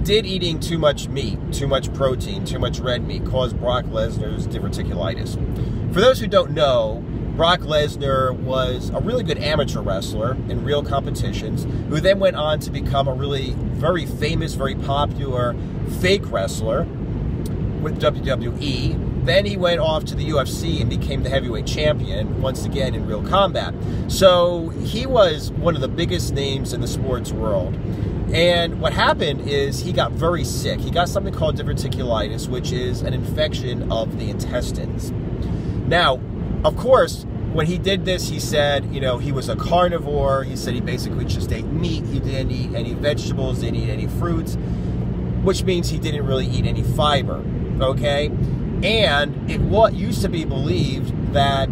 did eating too much meat, too much protein, too much red meat cause Brock Lesnar's diverticulitis? For those who don't know, Brock Lesnar was a really good amateur wrestler in real competitions, who then went on to become a really very famous, very popular fake wrestler with WWE. Then he went off to the UFC and became the heavyweight champion, once again in real combat. So he was one of the biggest names in the sports world. And what happened is he got very sick. He got something called diverticulitis, which is an infection of the intestines. Now, of course, when he did this, he said, you know, he was a carnivore. He said he basically just ate meat. He didn't eat any vegetables, didn't eat any fruits, which means he didn't really eat any fiber, okay? And it used to be believed that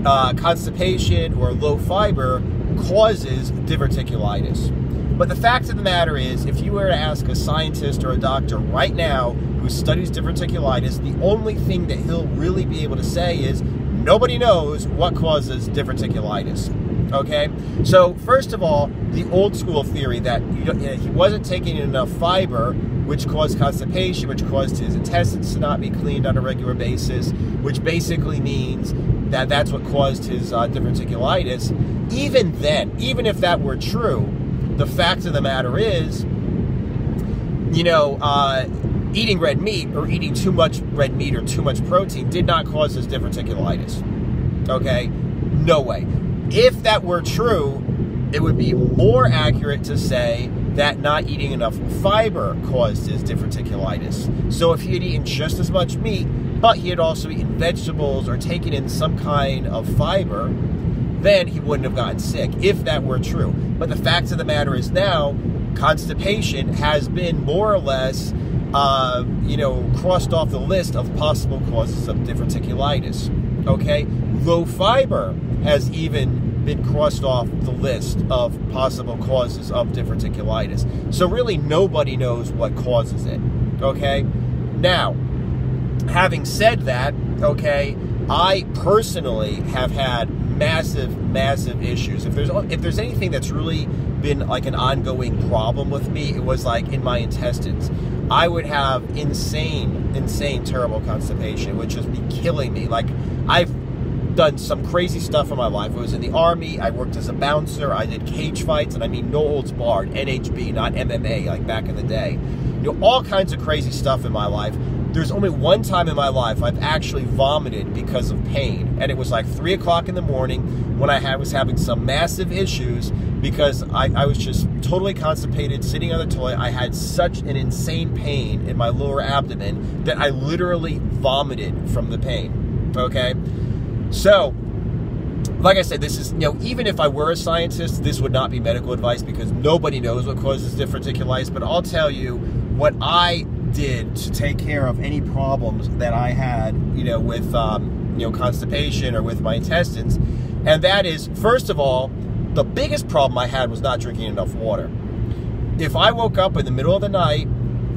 constipation or low fiber causes diverticulitis. But the fact of the matter is, if you were to ask a scientist or a doctor right now who studies diverticulitis, the only thing that he'll really be able to say is, nobody knows what causes diverticulitis, okay? So, first of all, the old school theory that he wasn't taking enough fiber, which caused constipation, which caused his intestines to not be cleaned on a regular basis, which basically means that that's what caused his diverticulitis. Even then, even if that were true, the fact of the matter is, you know, eating red meat or eating too much red meat or too much protein did not cause his diverticulitis. Okay? No way. If that were true, it would be more accurate to say that not eating enough fiber caused his diverticulitis. So if he had eaten just as much meat, but he had also eaten vegetables or taken in some kind of fiber, then he wouldn't have gotten sick, if that were true. But the fact of the matter is now, constipation has been more or less, you know, crossed off the list of possible causes of diverticulitis, okay? Low fiber has even been crossed off the list of possible causes of diverticulitis. So really nobody knows what causes it, okay? Now, having said that, okay, I personally have had massive issues. If there's anything that's really been like an ongoing problem with me, it was like in my intestines. I would have insane terrible constipation. It would just be killing me. Like, I've done some crazy stuff in my life. I was in the Army, I worked as a bouncer, I did cage fights, and I mean no holds barred, NHB, not MMA like back in the day. You know, all kinds of crazy stuff in my life. There's only one time in my life I've actually vomited because of pain, and it was like 3 o'clock in the morning when I was having some massive issues because I was just totally constipated, sitting on the toilet. I had such an insane pain in my lower abdomen that I literally vomited from the pain, okay? So, like I said, this is, you know, even if I were a scientist, this would not be medical advice because nobody knows what causes diverticulitis, but I'll tell you what I did to take care of any problems that I had, you know, with, you know, constipation or with my intestines. And that is, first of all, the biggest problem I had was not drinking enough water. If I woke up in the middle of the night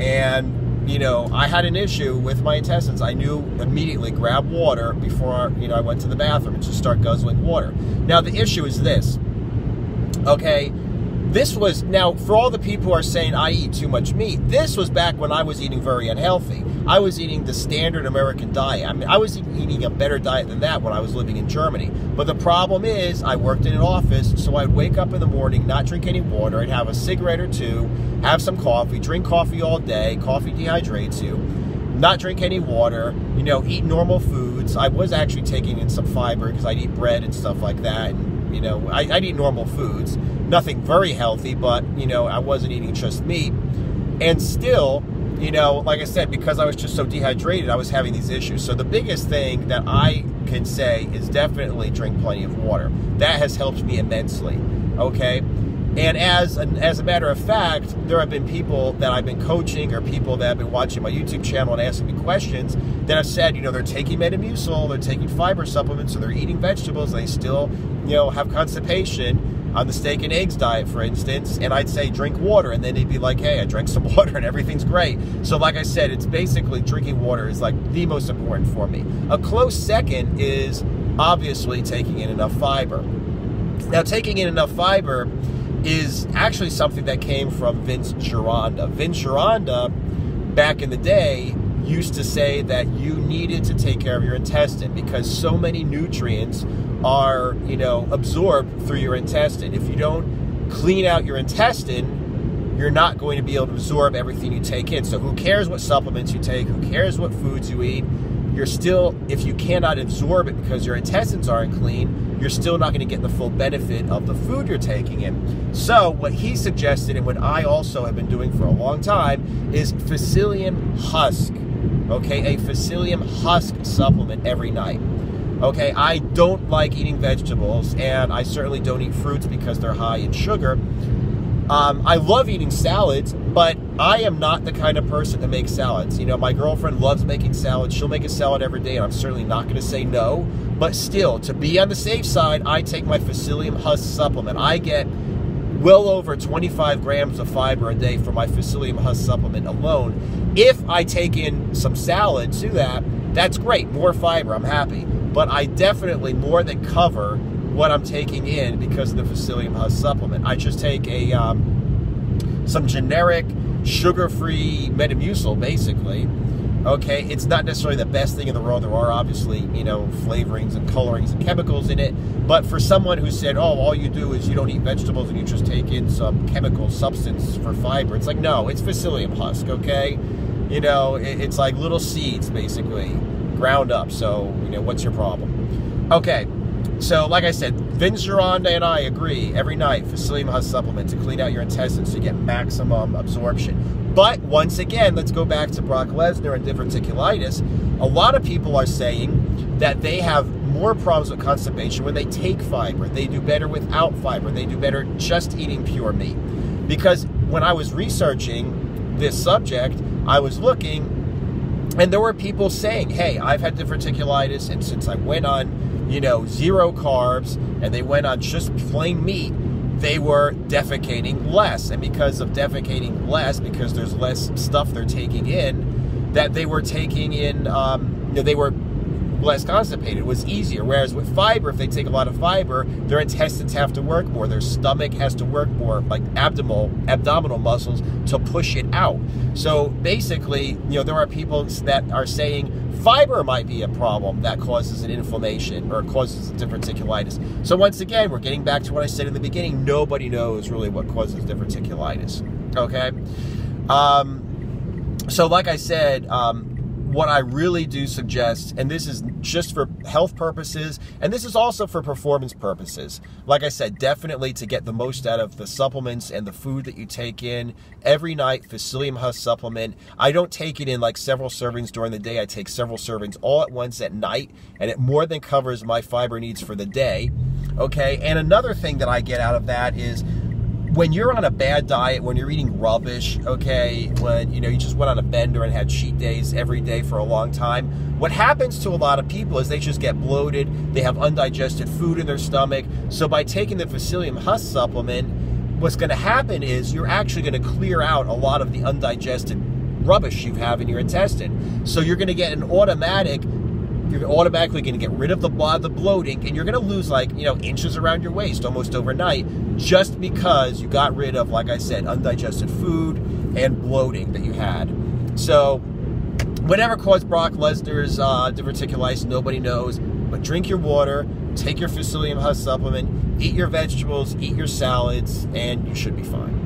and, you know, I had an issue with my intestines, I knew immediately grab water before, you know, I went to the bathroom and just start guzzling water. Now, the issue is this, okay? This was, now, for all the people who are saying I eat too much meat, this was back when I was eating very unhealthy. I was eating the standard American diet. I mean, I was eating a better diet than that when I was living in Germany. But the problem is, I worked in an office, so I'd wake up in the morning, not drink any water, I'd have a cigarette or two, have some coffee, drink coffee all day, coffee dehydrates you, not drink any water, you know, eat normal foods. I was actually taking in some fiber because I'd eat bread and stuff like that, and, you know, I'd eat normal foods. Nothing very healthy, but, you know, I wasn't eating just meat. And still, you know, like I said, because I was just so dehydrated, I was having these issues. So the biggest thing that I can say is definitely drink plenty of water. That has helped me immensely, okay? And as a matter of fact, there have been people that I've been coaching or people that have been watching my YouTube channel and asking me questions that have said, you know, they're taking Metamucil, they're taking fiber supplements, or they're eating vegetables, they still, you know, have constipation on the steak and eggs diet, for instance, and I'd say drink water, and then they'd be like, hey, I drank some water and everything's great. So like I said, it's basically drinking water is like the most important for me. A close second is obviously taking in enough fiber. Now, taking in enough fiber is actually something that came from Vince Gironda. Vince Gironda, back in the day, used to say that you needed to take care of your intestine because so many nutrients are, absorbed through your intestine. If you don't clean out your intestine, you're not going to be able to absorb everything you take in. So who cares what supplements you take? Who cares what foods you eat? You're still, if you cannot absorb it because your intestines aren't clean, you're still not going to get the full benefit of the food you're taking in. So what he suggested, and what I also have been doing for a long time, is psyllium husk. Okay, a psyllium husk supplement every night. Okay, I don't like eating vegetables, and I certainly don't eat fruits because they're high in sugar. I love eating salads, but I am not the kind of person that makes salads. My girlfriend loves making salads. She'll make a salad every day, and I'm certainly not going to say no. But still, to be on the safe side, I take my psyllium husk supplement. I get well over 25 grams of fiber a day from my psyllium husk supplement alone. If I take in some salad to that, that's great. More fiber, I'm happy. But I definitely more than cover what I'm taking in because of the psyllium husk supplement. I just take some generic sugar-free Metamucil, basically. Okay, it's not necessarily the best thing in the world. There are obviously, flavorings and colorings and chemicals in it. But for someone who said, oh, all you do is you don't eat vegetables and you just take in some chemical substance for fiber, it's like, no, it's psyllium husk, okay? It's like little seeds, basically, ground up. So, what's your problem? Okay. So, like I said, Vince Gironda and I agree every night psyllium husk supplement to clean out your intestines so you get maximum absorption. But once again, let's go back to Brock Lesnar and diverticulitis. A lot of people are saying that they have more problems with constipation when they take fiber. They do better without fiber. They do better just eating pure meat. Because when I was researching this subject, I was looking, and there were people saying, hey, I've had diverticulitis, and since I went on zero carbs, and they went on just plain meat, they were defecating less. And because of defecating less, because there's less stuff they're taking in, that they were taking in, they were less constipated. It was easier. Whereas with fiber, if they take a lot of fiber, their intestines have to work more. Their stomach has to work more, like abdominal muscles, to push it out. So basically, there are people that are saying fiber might be a problem that causes an inflammation or causes diverticulitis. So once again, we're getting back to what I said in the beginning. Nobody knows really what causes diverticulitis. Okay? So like I said, what I really do suggest, and this is just for health purposes, and this is also for performance purposes. Like I said, definitely to get the most out of the supplements and the food that you take in every night, psyllium husk supplement. I don't take it in like several servings during the day. I take several servings all at once at night, and it more than covers my fiber needs for the day. Okay, and another thing that I get out of that is when you're on a bad diet, when you're eating rubbish, okay, when you just went on a bender and had cheat days every day for a long time, what happens to a lot of people is they just get bloated, they have undigested food in their stomach. So by taking the psyllium husk supplement, what's going to happen is you're actually going to clear out a lot of the undigested rubbish you have in your intestine. So you're going to get you're automatically going to get rid of the bloating, and you're going to lose like, inches around your waist almost overnight, just because you got rid of, like I said, undigested food and bloating that you had. So whatever caused Brock Lesnar's diverticulitis, nobody knows, but drink your water, take your psyllium husk supplement, eat your vegetables, eat your salads, and you should be fine.